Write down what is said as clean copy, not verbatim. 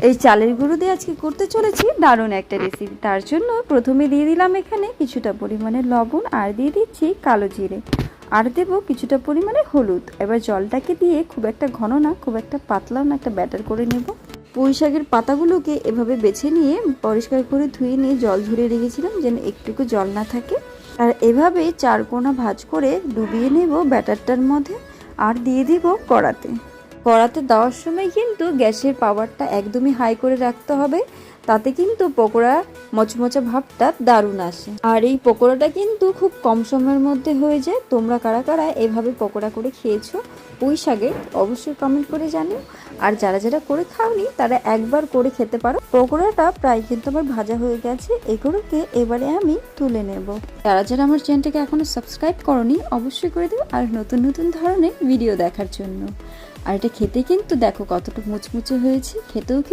এই চালের গুঁড়ো দিয়ে আজকে করতে চলেছি দারুণ একটা রেসিপি। তার জন্য প্রথমে দিয়ে দিলাম এখানে কিছুটা পরিমাণে লবণ, আর দিয়ে দিচ্ছি কালো জিরে, আর দেব কিছুটা পরিমাণে হলুদ। এবার জলটাকে দিয়ে খুব একটা ঘন না, খুব একটা পাতলাও না, একটা ব্যাটার করে নেব। পুঁই শাকের পাতাগুলোকে এভাবে বেছে নিয়ে পরিষ্কার করে ধুয়ে নিয়ে জল ঝরিয়ে রেখেছিলাম যেন একটুকু জল না থাকে। আর এভাবে চারকোনা ভাঁজ করে ডুবিয়ে নেব ব্যাটারটার মধ্যে, আর দিয়ে দিব কড়াতে। কড়াতে দেওয়ার সময় কিন্তু গ্যাসের পাওয়ারটা একদমই হাই করে রাখতে হবে, তাতে কিন্তু পকোড়া মচমচা ভাবটা দারুণ আসে। আর এই পকোড়াটা কিন্তু খুব কম সময়ের মধ্যে হয়ে যায়। তোমরা কারা কারা এভাবে পকোড়া করে খেয়েছো পুঁই শাকে অবশ্যই কমেন্ট করে জানিও। আর যারা যারা করে খাওনি তারা একবার করে খেতে পারো। পকোড়াটা প্রায় কিন্তু আমার ভাজা হয়ে গেছে, এগুলোকে এবারে আমি তুলে নেব। যারা যারা আমার চ্যানেলটাকে এখনো সাবস্ক্রাইব করনি অবশ্যই করে দিও, আর নতুন নতুন ধরনের ভিডিও দেখার জন্য। আর এটা খেতে কিন্তু দেখো কতটা মুচমুচে হয়েছে, খেতেও